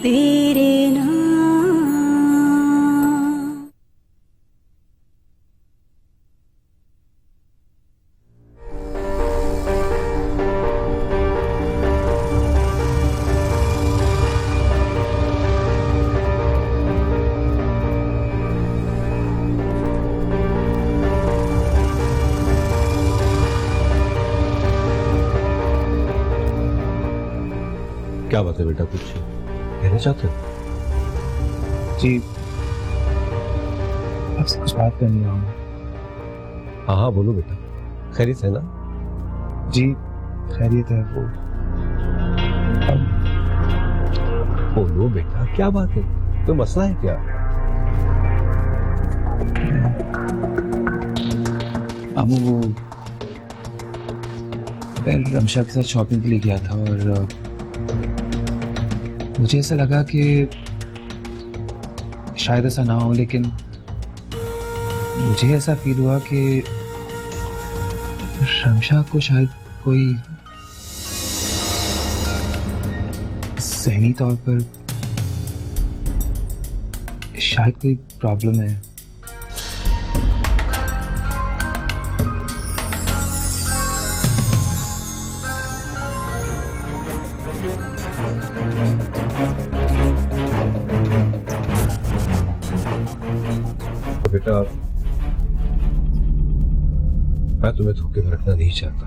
तेरे नाम। क्या बात है बेटा, कुछ कहना चाहते हो? जी, आपसे कुछ बात करनी है। हाँ हाँ बोलो बेटा, खैरियत है ना? जी खैरियत है। वो बोलो बेटा, क्या बात है, कोई मसला है क्या? अम्मू, वो मैं रमशा के साथ शॉपिंग के लिए गया था और मुझे ऐसा लगा कि शायद ऐसा ना हो, लेकिन मुझे ऐसा फील हुआ कि रमशा को शायद कोई ज़हनी तौर पर शायद कोई प्रॉब्लम है। बेटा, मैं तुम्हें धोखे में रखना नहीं चाहता।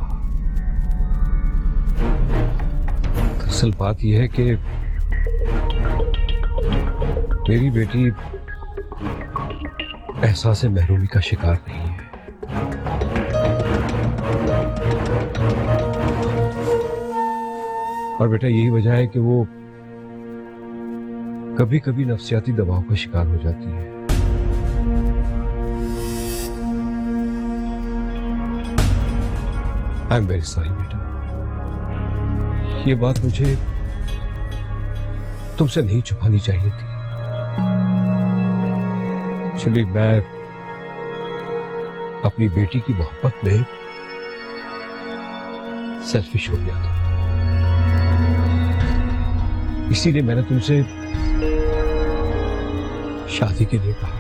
असल बात यह है कि मेरी बेटी एहसास महरूमी का शिकार नहीं है। और बेटा यही वजह है कि वो कभी कभी नफ्सियाती दबाव का शिकार हो जाती है। आई एम वेरी सॉरी बेटा, ये बात मुझे तुमसे नहीं छुपानी चाहिए थी। चलिए, मैं अपनी बेटी की मोहब्बत में सेल्फिश हो गया था, इसीलिए मैंने तुमसे शादी के लिए कहा।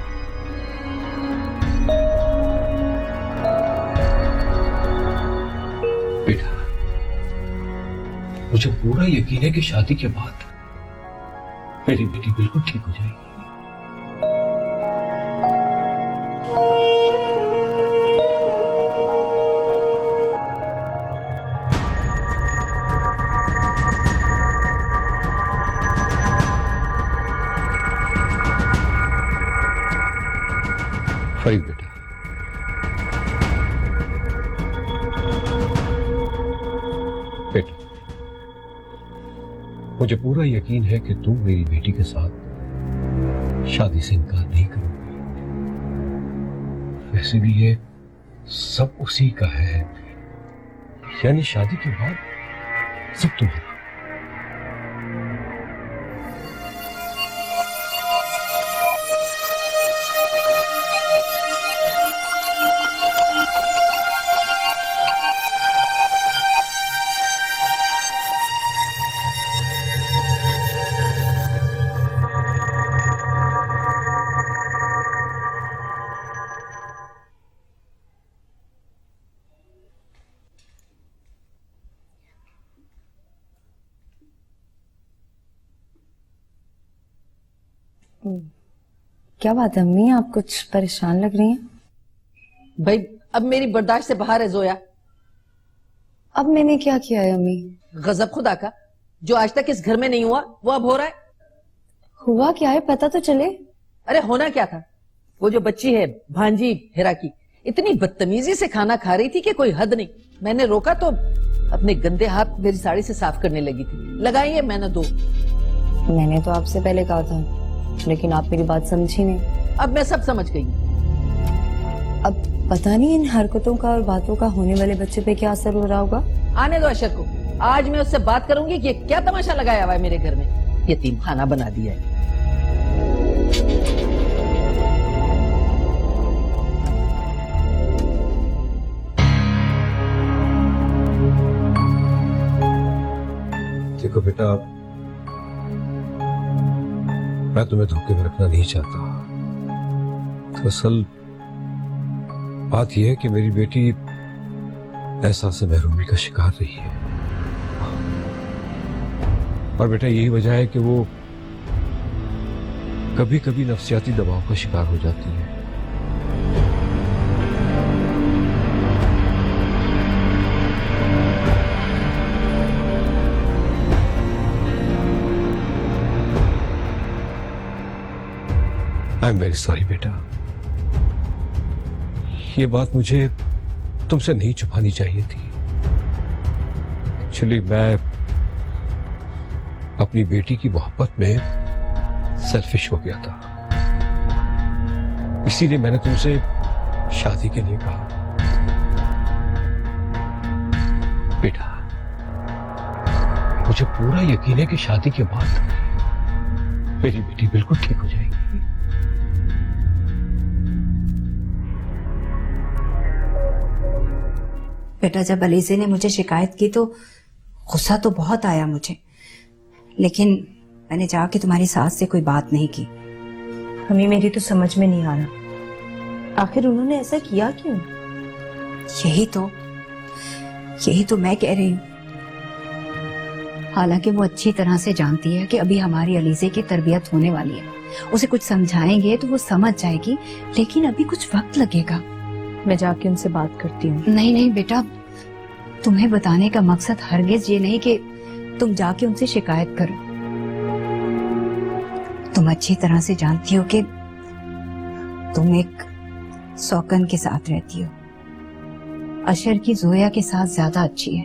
बेटा, मुझे पूरा यकीन है कि शादी के बाद मेरी बेटी बिल्कुल ठीक हो जाएगी। फरीद बेटा, बेटा, मुझे पूरा यकीन है कि तुम मेरी बेटी के साथ शादी से इनकार नहीं करोगी। वैसे भी ये सब उसी का है, यानी शादी के बाद सब तुम्हारा। क्या बात है अम्मी, आप कुछ परेशान लग रही हैं? भाई अब मेरी बर्दाश्त से बाहर है जोया। अब मैंने क्या किया है अम्मी? गजब खुदा का, जो आज तक इस घर में नहीं हुआ वो अब हो रहा है। हुआ क्या है पता तो चले। अरे होना क्या था, वो जो बच्ची है भांजी हिरा की, इतनी बदतमीजी से खाना खा रही थी कि कोई हद नहीं। मैंने रोका तो अपने गंदे हाथ मेरी साड़ी से साफ करने लगी थी। लगाई है मैंने दो। मैंने तो आपसे पहले कहा था, लेकिन आप मेरी बात समझी नहीं। अब मैं सब समझ गई। अब पता नहीं इन हरकतों का और बातों का होने वाले बच्चे पे क्या असर हो रहा होगा। आने दो अशर को, आज मैं उससे बात करूंगी कि क्या तमाशा लगाया हुआ है मेरे घर में। यतीम खाना बना दिया है। देखो बेटा, मैं तुम्हें धोखे में रखना नहीं चाहता। तो असल बात यह है कि मेरी बेटी एहसास महरूमी का शिकार रही है, और बेटा यही वजह है कि वो कभी कभी नफ्सियाती दबाव का शिकार हो जाती है। आई एम वेरी सॉरी बेटा, ये बात मुझे तुमसे नहीं छुपानी चाहिए थी। एक्चुअली मैं अपनी बेटी की मोहब्बत में सेल्फिश हो गया था, इसीलिए मैंने तुमसे शादी के लिए कहा। बेटा, मुझे पूरा यकीन है कि शादी के बाद मेरी बेटी बिल्कुल ठीक हो जाएगी। बेटा, जब अलीजे ने मुझे शिकायत की तो गुस्सा तो बहुत आया मुझे, लेकिन मैंने जाके तुम्हारी सास से कोई बात नहीं की। हमें मेरी तो समझ में नहीं आ रहा, आखिर उन्होंने ऐसा किया क्यों? यही तो मैं कह रही हूँ। हालांकि वो अच्छी तरह से जानती है कि अभी हमारी अलीजे की तरबियत होने वाली है, उसे कुछ समझाएंगे तो वो समझ जाएगी, लेकिन अभी कुछ वक्त लगेगा। मैं जाके उनसे बात करती हूँ। नहीं बेटा, तुम्हें बताने का मकसद हरगिज ये नहीं कि तुम जाके उनसे शिकायत करो। तुम अच्छी तरह से जानती हो कि तुम एक सौकन के साथ रहती हो, अशर की जोया के साथ ज्यादा अच्छी है।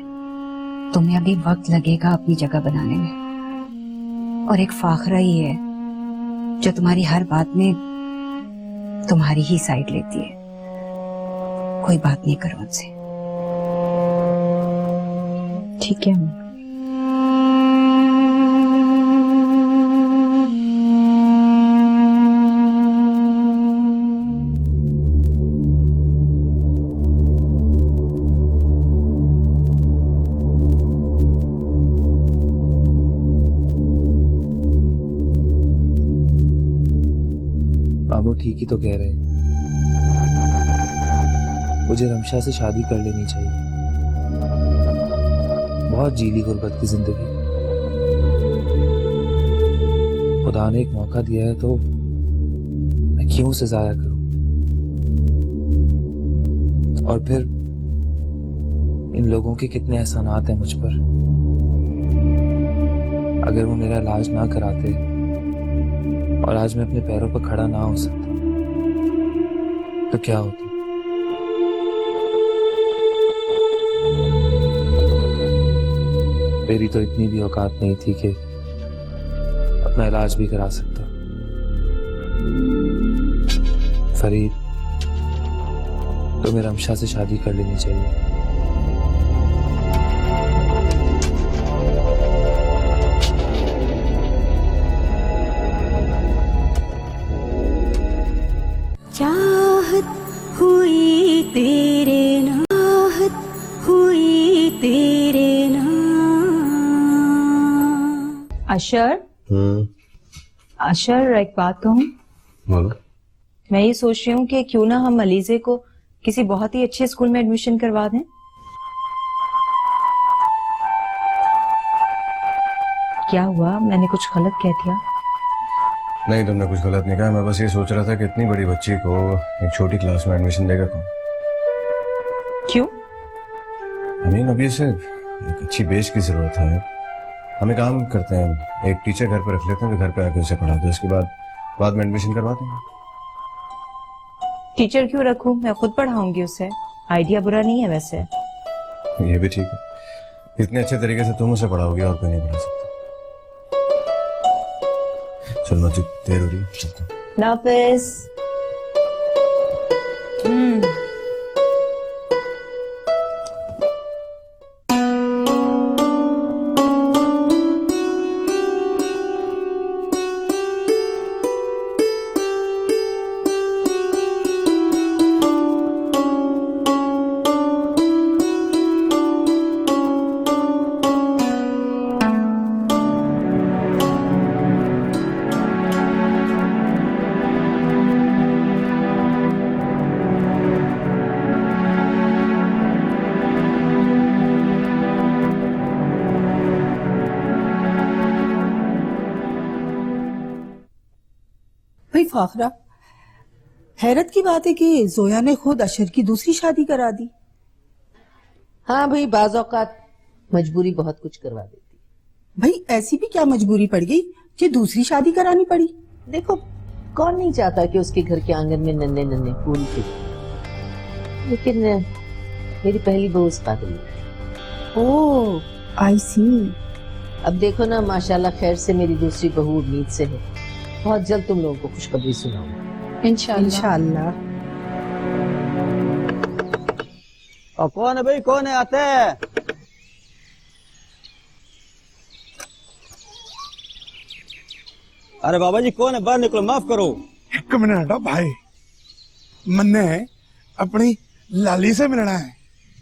तुम्हें अभी वक्त लगेगा अपनी जगह बनाने में, और एक फाखरा ही है जो तुम्हारी हर बात में तुम्हारी ही साइड लेती है। कोई बात नहीं करो उनसे। ठीक है। बाबू ठीक ही तो कह रहे हैं, मुझे रमशा से शादी कर लेनी चाहिए। बहुत जीली गुर्बत की जिंदगी, खुदा ने एक मौका दिया है तो मैं क्यों उसे जाया करूं? और फिर इन लोगों के कितने एहसानात हैं मुझ पर। अगर वो मेरा इलाज ना कराते और आज मैं अपने पैरों पर खड़ा ना हो सकता तो क्या होता? मेरी तो इतनी भी औकात नहीं थी कि अपना इलाज भी करा सकता। फरीद, तुम्हें रमशा से शादी कर लेनी चाहिए। चाहत हुई तेरे नाहत हुई तेरे नाम। अशर, एक बात कहूँ? बोलो। मैं ये सोच रही हूँ कि क्यों ना हम अलीजे को किसी बहुत ही अच्छे स्कूल में एडमिशन करवा दें। क्या हुआ, मैंने कुछ गलत कह दिया? नहीं, तुमने कुछ गलत नहीं कहा। मैं बस ये सोच रहा था कि इतनी बड़ी बच्ची को एक छोटी क्लास में एडमिशन देगा कौन? क्यों? अभी से एक अच्छी बेस की जरूरत है। हम एक काम करते हैं, एक टीचर घर पर रख लेते हैं जो घर पे आके उसे पढ़ाते हैं, उसके बाद में एडमिशन करवा देंगे। टीचर क्यों रखूं, मैं खुद पढ़ाऊंगी उसे। आइडिया बुरा नहीं है वैसे। ये भी ठीक है, इतने अच्छे तरीके से तुम उसे पढ़ाओगी और कोई नहीं पढ़ा सकता। चलो जी, देर हो रही है, चलता हूं। नाफिस। भाई फाखरा, हैरत की बात है कि जोया ने खुद अशर की दूसरी शादी करा दी। हाँ भाई, बाज़ औक़ात मजबूरी बहुत कुछ करवा देती। भाई ऐसी भी क्या मजबूरी पड़ गई कि दूसरी शादी करानी पड़ी? देखो, कौन नहीं चाहता कि उसके घर के आंगन में नन्हे नन्हे फूल खिले, लेकिन मेरी पहली बहू इस काबिल नहीं। ओह आई सी। अब देखो ना, माशाल्लाह खैर से मेरी दूसरी बहू उम्मीद से है। बहुत जल्द तुम लोगों को खुशखबरी सुनाऊंगा इंशाल्लाह। और कौन है भाई, कौन है? आते हैं। अरे बाबा जी कौन है? बाहर निकलो, माफ करो। एक मिनट भाई, मन्ने अपनी लाली से मिलना है।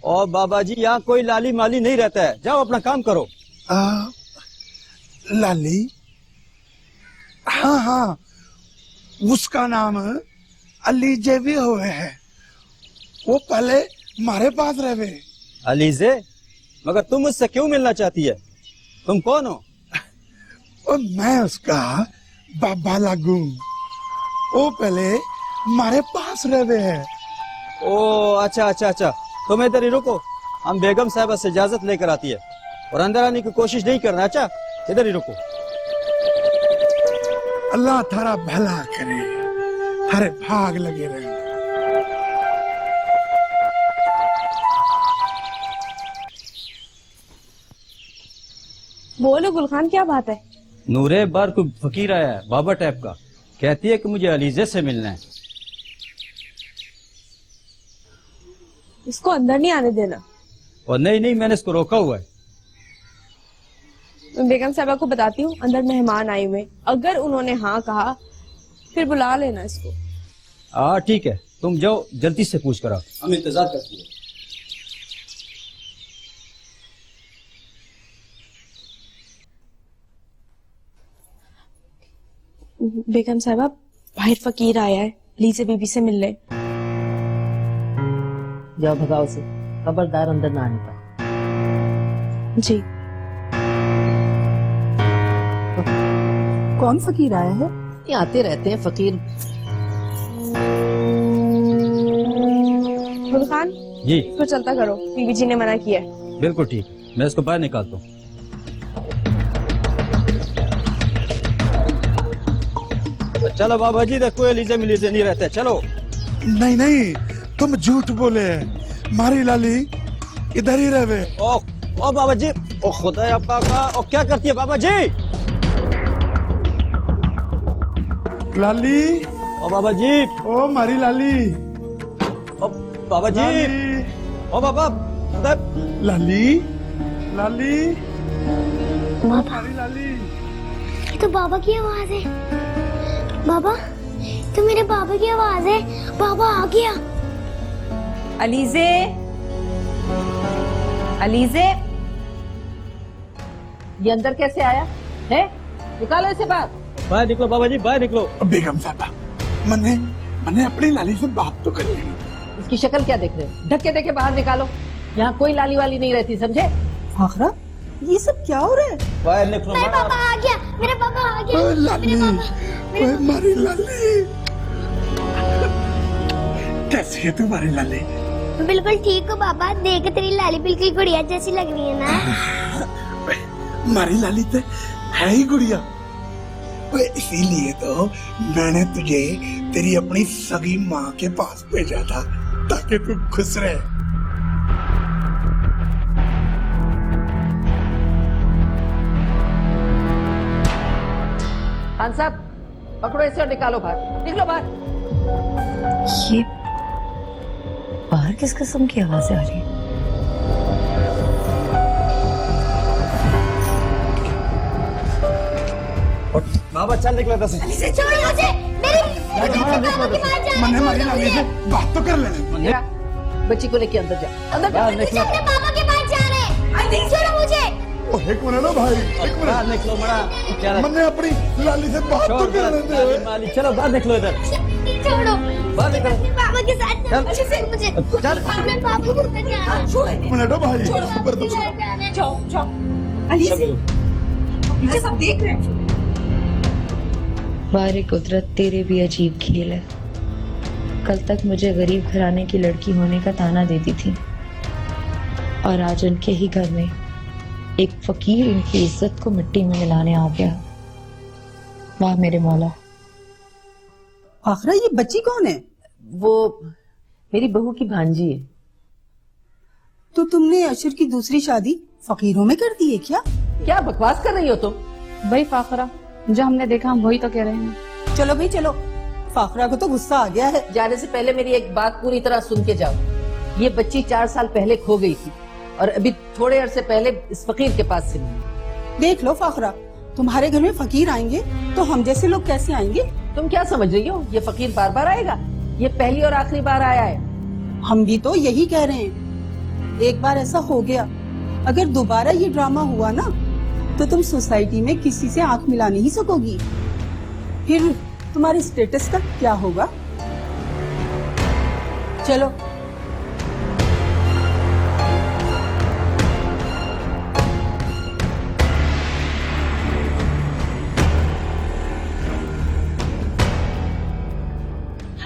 और बाबा जी यहाँ कोई लाली माली नहीं रहता है, जाओ अपना काम करो। लाली? हाँ हाँ, उसका नाम अली जेबी हुए है। वो पहले हमारे पास रहे। अलीजे, मगर तुम उससे क्यों मिलना चाहती है? तुम कौन हो? और मैं उसका बाबा लागू। वो पहले हमारे पास रहे है। ओ अच्छा अच्छा अच्छा, तुम इधर ही रुको, हम बेगम साहबा से इजाजत लेकर आती है, और अंदर आने की कोशिश नहीं करना। अच्छा, इधर ही रुको। अल्लाह थारा भला करे, थारे भाग लगे रहे। बोलो गुलखान, क्या बात है? नूरे बार कोई फकीर आया है, बाबा टाइप का, कहती है कि मुझे अलीजे से मिलना है। इसको अंदर नहीं आने देना। और नहीं नहीं, मैंने इसको रोका हुआ है। मैं बेगम साहबा को बताती हूँ अंदर मेहमान आए हुए, अगर उन्होंने हाँ कहा फिर बुला लेना इसको। हाँ ठीक है, तुम जाओ जल्दी से पूछ कर आओ, हम इंतजार करते हैं। बेगम साहबा, बाहर फकीर आया है, लीजे बीबी से मिल ले। जाओ भगाओ से, खबरदार अंदर ना आने का। जी। कौन फकीर आया है? ये आते रहते हैं फकीर। गुलखान जी इसको चलता करो, बीबी जी ने मना किया है। बिल्कुल ठीक, मैं इसको बाहर निकालता हूँ। चलो बाबा जी, देखो एलिजे मिलीजे नहीं रहते, चलो। नहीं नहीं, तुम झूठ बोले। मारी लाली इधर ही रहे। ओ बाबा जी, ओ खुदा आपका का, ओ क्या करती है बाबा जी? लाली, ओ बाबा जी, ओ मारी लाली। ओ बाबा जी, लाली, ओ बाबा, खुदा। लाली, लाली, मारी लाली। ये तो बाबा की आवाज है। बाबा, तो मेरे बाबा की आवाज है। बाबा आ गया। अलीजे, अलीजे, ये अंदर कैसे आया है? निकालो इसे बाहर। बाहर निकलो बाबा जी, बाहर निकलो। बेगम साहबा, मैंने अपनी लाली से बात तो कर ली। इसकी शक्ल क्या देख रहे हो? धक्के देके बाहर निकालो, यहाँ कोई लाली वाली नहीं रहती, समझे? फाखरा, ये सब क्या हो रहा है? बाहर निकलो। मेरा पापा आ गया, मेरा पापा आ गया। लाली, मारी लाली। कैसी है तुम्हारी लाली? बिल्कुल ठीक हो बाबा, देख तेरी लाली बिल्कुल गुड़िया जैसी लग रही है ना। मारी लाली तो है ही गुड़िया। इसीलिए तो मैंने तुझे तेरी अपनी सगी माँ के पास भेजा था, ताकि तू खुश रहे। खान साहब, पकड़ो इसे और निकालो बाहर। निकलो बाहर। ये बाहर किस किस्म की आवाजें आ रही है? बाबा चल निकला था। छोड़ मुझे, मैंने मारी लाली से बात तो कर लेना। बच्ची को लेके अंदर जाओ, अंदर जाओ। अपने पापा के पास जा रहे हैं। छोड़ो मुझे। एक मिनट ना भाई, एक बाहर मिनट। निकलो बड़ा। मैंने अपनी लाली से बात तो कर लेते। माली, चलो बाहर निकलो इधर। छोड़ो, बाहर निकलो। पापा के साथ चल। मुझे चल। अपने पापा को लेकर जाना। मिनट भाई, ऊपर तो जाओ जाओ। अलीजे, ये सब देख रहे हैं। बारे कुदरत, तेरे भी अजीब खेल है। कल तक मुझे गरीब घराने की लड़की होने का ताना देती थी और आज उनके ही घर में एक फकीर इनकी इज्जत को मिट्टी में मिलाने आ गया। वाह मेरे मौला। आखिर ये बच्ची कौन है? वो मेरी बहू की भांजी है। तो तुमने अशर की दूसरी शादी फकीरों में कर दी है क्या? क्या बकवास कर रही हो तुम? वही फाखरा जो हमने देखा, हम वही तो कह रहे हैं। चलो भाई चलो, फाखरा को तो गुस्सा आ गया है। जाने से पहले मेरी एक बात पूरी तरह सुन के जाओ। ये बच्ची 4 साल पहले खो गई थी और अभी थोड़े अरसे पहले इस फकीर के पास से मिली। देख लो फाखरा, तुम्हारे घर में फकीर आएंगे तो हम जैसे लोग कैसे आएंगे? तुम क्या समझ रही हो ये फकीर बार बार आएगा? ये पहली और आखिरी बार आया है। हम भी तो यही कह रहे हैं। एक बार ऐसा हो गया, अगर दोबारा ये ड्रामा हुआ ना तो तुम सोसाइटी में किसी से आंख मिला नहीं सकोगी। फिर तुम्हारे स्टेटस का क्या होगा? चलो।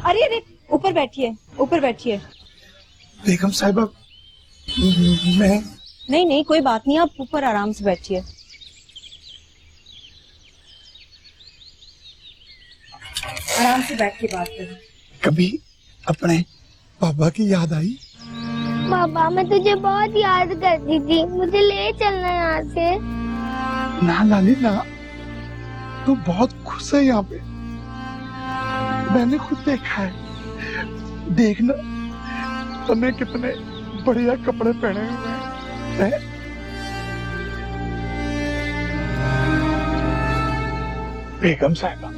अरे अरे, ऊपर बैठिए, ऊपर बैठिए। बेगम साहिबा, मैं नहीं नहीं, कोई बात नहीं, आप ऊपर आराम से बैठिए। आराम से बैठ के बात करें। कभी अपने पापा की याद आई? पापा, मैं तुझे बहुत याद करती थी, मुझे ले चलना यहाँ से। ना लाली ना, तू बहुत खुश है यहाँ पे। मैंने खुद देखा है। देखना तूने कितने बढ़िया कपड़े पहने हुए हैं। बेगम साहिबा,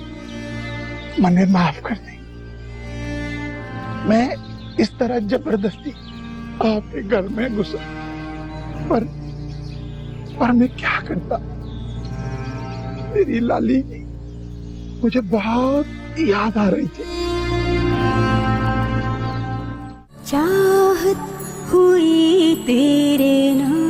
मने माफ कर दी। मैं इस तरह जबरदस्ती आपके घर में घुसा, पर मैं क्या करता। मेरी लाली मुझे बहुत याद आ रही थी। चाहत हुई तेरे नाम